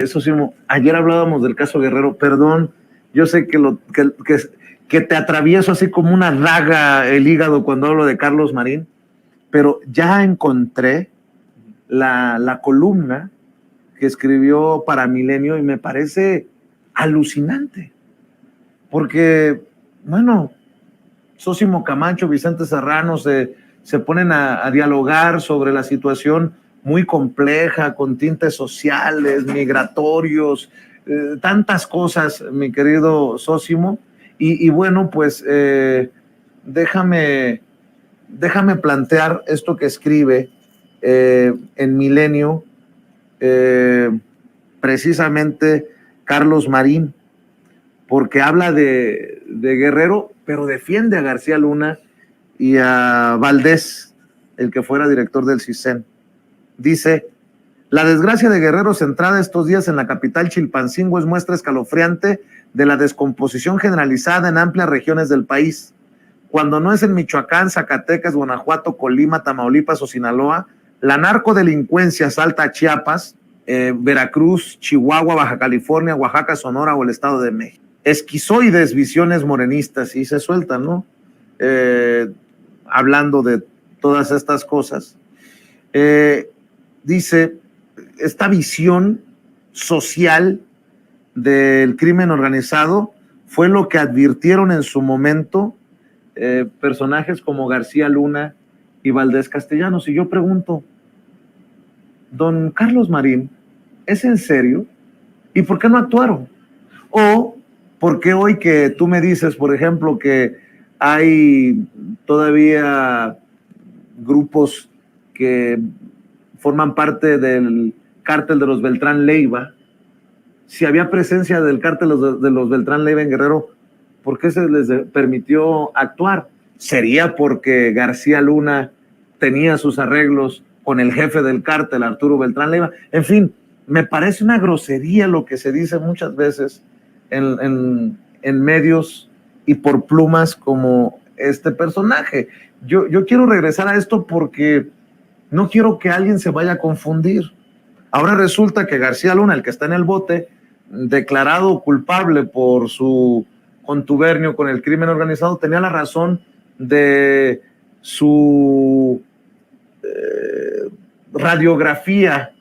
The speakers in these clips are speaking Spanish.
Eso sí, ayer hablábamos del caso Guerrero, perdón, yo sé que te atravieso así como una daga el hígado cuando hablo de Carlos Marín, pero ya encontré la columna que escribió para Milenio y me parece alucinante, porque, bueno, Sósimo Camacho, Vicente Serrano se ponen a dialogar sobre la situación muy compleja, con tintes sociales, migratorios, tantas cosas, mi querido Sósimo. Y bueno, pues déjame plantear esto que escribe en Milenio, precisamente Carlos Marín, porque habla de Guerrero, pero defiende a García Luna y a Valdés, el que fuera director del CISEN. Dice: la desgracia de Guerrero, centrada estos días en la capital Chilpancingo, es muestra escalofriante de la descomposición generalizada en amplias regiones del país. Cuando no es en Michoacán, Zacatecas, Guanajuato, Colima, Tamaulipas o Sinaloa, la narcodelincuencia salta a Chiapas, Veracruz, Chihuahua, Baja California, Oaxaca, Sonora o el Estado de México. Esquizoides visiones morenistas, y se sueltan, ¿no? Hablando de todas estas cosas. Dice, esta visión social del crimen organizado fue lo que advirtieron en su momento personajes como García Luna y Valdés Castellanos. Y yo pregunto, don Carlos Marín, ¿es en serio? ¿Y por qué no actuaron? O, ¿por qué hoy que tú me dices, por ejemplo, que hay todavía grupos que forman parte del cártel de los Beltrán Leiva? Si había presencia del cártel de los Beltrán Leiva en Guerrero, ¿por qué se les permitió actuar? ¿Sería porque García Luna tenía sus arreglos con el jefe del cártel, Arturo Beltrán Leiva? En fin, me parece una grosería lo que se dice muchas veces en medios y por plumas como este personaje. Yo quiero regresar a esto porque no quiero que alguien se vaya a confundir. Ahora resulta que García Luna, el que está en el bote, declarado culpable por su contubernio con el crimen organizado, tenía la razón de su radiografía,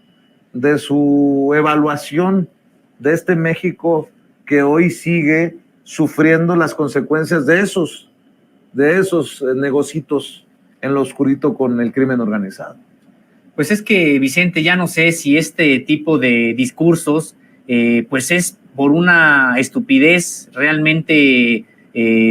de su evaluación de este México que hoy sigue sufriendo las consecuencias de esos negocitos en lo oscurito con el crimen organizado. Pues es que, Vicente, ya no sé si este tipo de discursos pues es por una estupidez realmente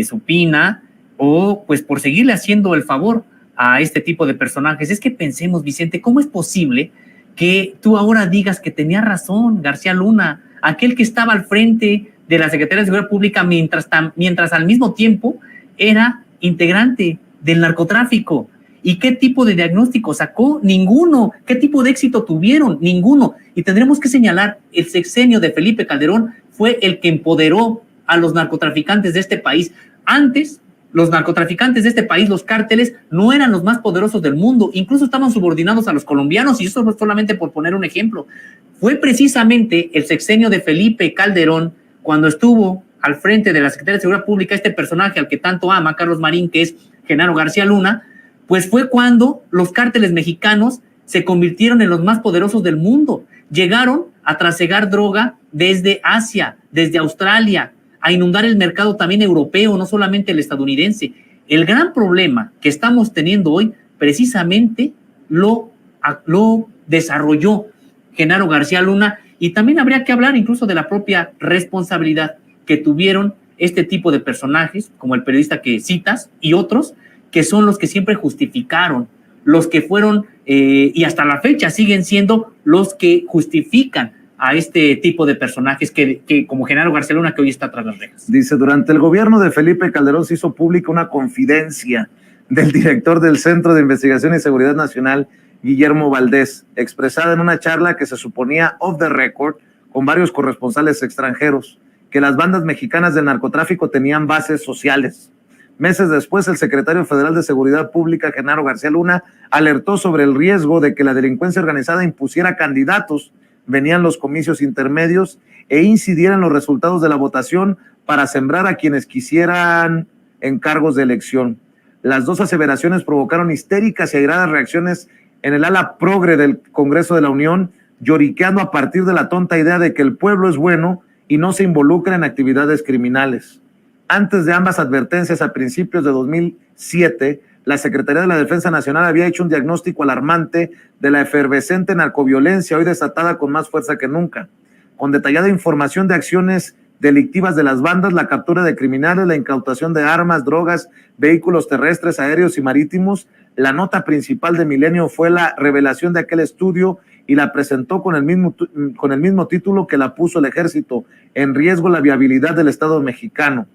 supina o pues por seguirle haciendo el favor a este tipo de personajes. Es que pensemos, Vicente, ¿cómo es posible que tú ahora digas que tenía razón García Luna, aquel que estaba al frente de la Secretaría de Seguridad Pública mientras al mismo tiempo era integrante del narcotráfico? ¿Y qué tipo de diagnóstico sacó? Ninguno. ¿Qué tipo de éxito tuvieron? Ninguno. Y tendremos que señalar, el sexenio de Felipe Calderón fue el que empoderó a los narcotraficantes de este país. Antes, los narcotraficantes de este país, los cárteles, no eran los más poderosos del mundo, incluso estaban subordinados a los colombianos, y eso no es solamente por poner un ejemplo. Fue precisamente el sexenio de Felipe Calderón, cuando estuvo al frente de la Secretaría de Seguridad Pública, este personaje al que tanto ama Carlos Marín, que es Genaro García Luna, pues fue cuando los cárteles mexicanos se convirtieron en los más poderosos del mundo. Llegaron a trasegar droga desde Asia, desde Australia, a inundar el mercado también europeo, no solamente el estadounidense. El gran problema que estamos teniendo hoy, precisamente lo desarrolló Genaro García Luna, y también habría que hablar incluso de la propia responsabilidad que tuvieron este tipo de personajes, como el periodista que citas, y otros, que son los que siempre justificaron, los que fueron y hasta la fecha siguen siendo los que justifican a este tipo de personajes que como Genaro García Luna, que hoy está tras las rejas. Dice, durante el gobierno de Felipe Calderón se hizo pública una confidencia del director del Centro de Investigación y Seguridad Nacional, Guillermo Valdés, expresada en una charla que se suponía off the record con varios corresponsales extranjeros, que las bandas mexicanas del narcotráfico tenían bases sociales. Meses después, el secretario federal de Seguridad Pública, Genaro García Luna, alertó sobre el riesgo de que la delincuencia organizada impusiera candidatos venían los comicios intermedios e incidiera en los resultados de la votación para sembrar a quienes quisieran en cargos de elección. Las dos aseveraciones provocaron histéricas y airadas reacciones en el ala progre del Congreso de la Unión, lloriqueando a partir de la tonta idea de que el pueblo es bueno y no se involucra en actividades criminales. Antes de ambas advertencias, a principios de 2007, la Secretaría de la Defensa Nacional había hecho un diagnóstico alarmante de la efervescente narcoviolencia, hoy desatada con más fuerza que nunca, con detallada información de acciones delictivas de las bandas, la captura de criminales, la incautación de armas, drogas, vehículos terrestres, aéreos y marítimos. La nota principal de Milenio fue la revelación de aquel estudio y la presentó con el mismo título que la puso el Ejército: en riesgo la viabilidad del Estado mexicano.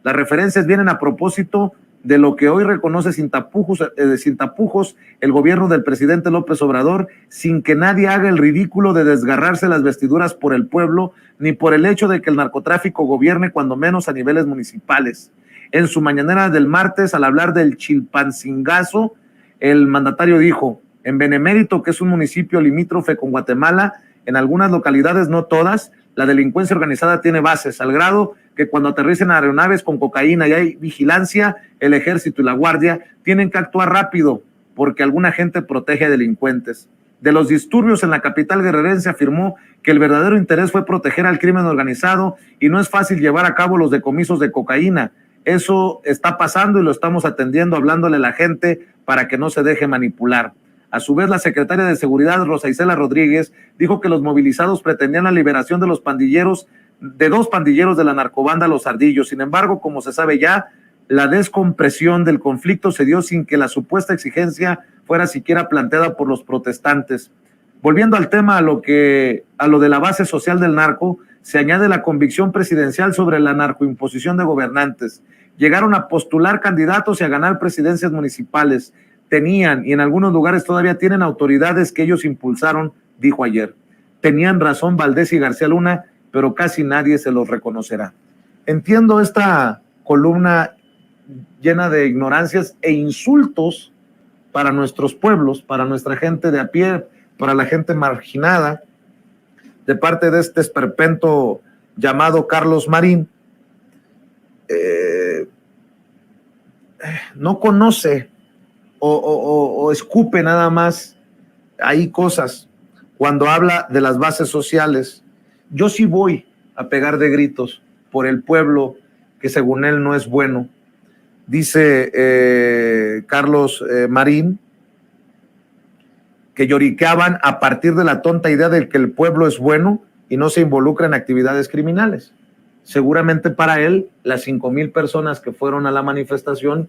Las referencias vienen a propósito de lo que hoy reconoce sin tapujos el gobierno del presidente López Obrador, sin que nadie haga el ridículo de desgarrarse las vestiduras por el pueblo, ni por el hecho de que el narcotráfico gobierne cuando menos a niveles municipales. En su mañanera del martes, al hablar del Chilpancingazo, el mandatario dijo: en Benemérito, que es un municipio limítrofe con Guatemala, en algunas localidades, no todas, la delincuencia organizada tiene bases, al grado que cuando aterricen aeronaves con cocaína y hay vigilancia, el Ejército y la Guardia tienen que actuar rápido porque alguna gente protege a delincuentes. De los disturbios en la capital guerrerense, afirmó que el verdadero interés fue proteger al crimen organizado y no es fácil llevar a cabo los decomisos de cocaína. Eso está pasando y lo estamos atendiendo, hablándole a la gente para que no se deje manipular. A su vez, la secretaria de Seguridad, Rosa Isela Rodríguez, dijo que los movilizados pretendían la liberación de los pandilleros, de dos pandilleros de la narcobanda Los Ardillos. Sin embargo, como se sabe ya, la descompresión del conflicto se dio sin que la supuesta exigencia fuera siquiera planteada por los protestantes. Volviendo al tema, a lo de la base social del narco, se añade la convicción presidencial sobre la narcoimposición de gobernantes. Llegaron a postular candidatos y a ganar presidencias municipales. Tenían, y en algunos lugares todavía tienen, autoridades que ellos impulsaron, dijo ayer. Tenían razón Valdés y García Luna, pero casi nadie se los reconocerá. Entiendo esta columna llena de ignorancias e insultos para nuestros pueblos, para nuestra gente de a pie, para la gente marginada, de parte de este esperpento llamado Carlos Marín. No conoce o escupe nada más ahí cosas cuando habla de las bases sociales. Yo sí voy a pegar de gritos por el pueblo que según él no es bueno. Dice Carlos Marín que lloriqueaban a partir de la tonta idea de que el pueblo es bueno y no se involucra en actividades criminales. Seguramente para él las 5,000 personas que fueron a la manifestación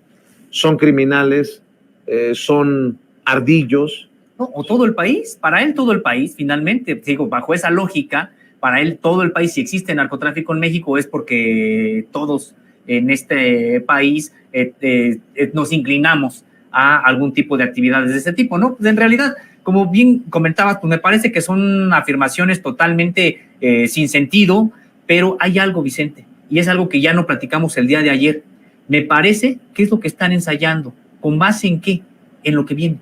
son criminales, son ardillos. No, o todo el país, para él todo el país, finalmente, digo, bajo esa lógica, para él todo el país, si existe narcotráfico en México es porque todos en este país nos inclinamos a algún tipo de actividades de ese tipo, ¿no? Pues en realidad, como bien comentabas, pues me parece que son afirmaciones totalmente sin sentido, pero hay algo, Vicente, y es algo que ya no platicamos el día de ayer. Me parece que es lo que están ensayando. ¿Con base en qué? En lo que viene,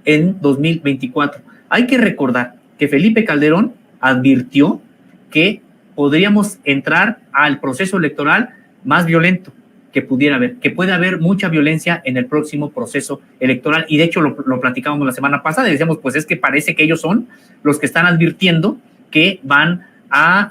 en 2024. Hay que recordar que Felipe Calderón advirtió que podríamos entrar al proceso electoral más violento que pudiera haber, que puede haber mucha violencia en el próximo proceso electoral, y de hecho lo platicábamos la semana pasada y decíamos, pues es que parece que ellos son los que están advirtiendo que van a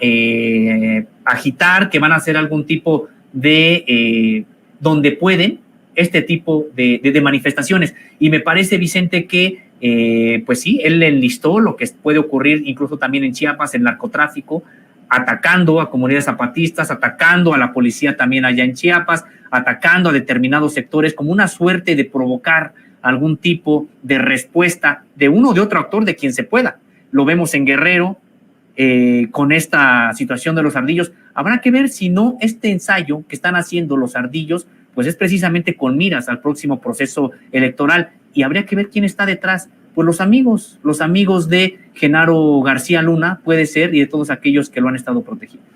agitar, que van a hacer algún tipo de, donde pueden, este tipo de manifestaciones. Y me parece, Vicente, que pues sí, él enlistó lo que puede ocurrir incluso también en Chiapas, el narcotráfico, atacando a comunidades zapatistas, atacando a la policía también allá en Chiapas, atacando a determinados sectores como una suerte de provocar algún tipo de respuesta de uno o de otro actor, de quien se pueda. Lo vemos en Guerrero, con esta situación de los ardillos. Habrá que ver si no este ensayo que están haciendo los ardillos pues es precisamente con miras al próximo proceso electoral, y habría que ver quién está detrás. Pues los amigos de Genaro García Luna, puede ser, y de todos aquellos que lo han estado protegiendo.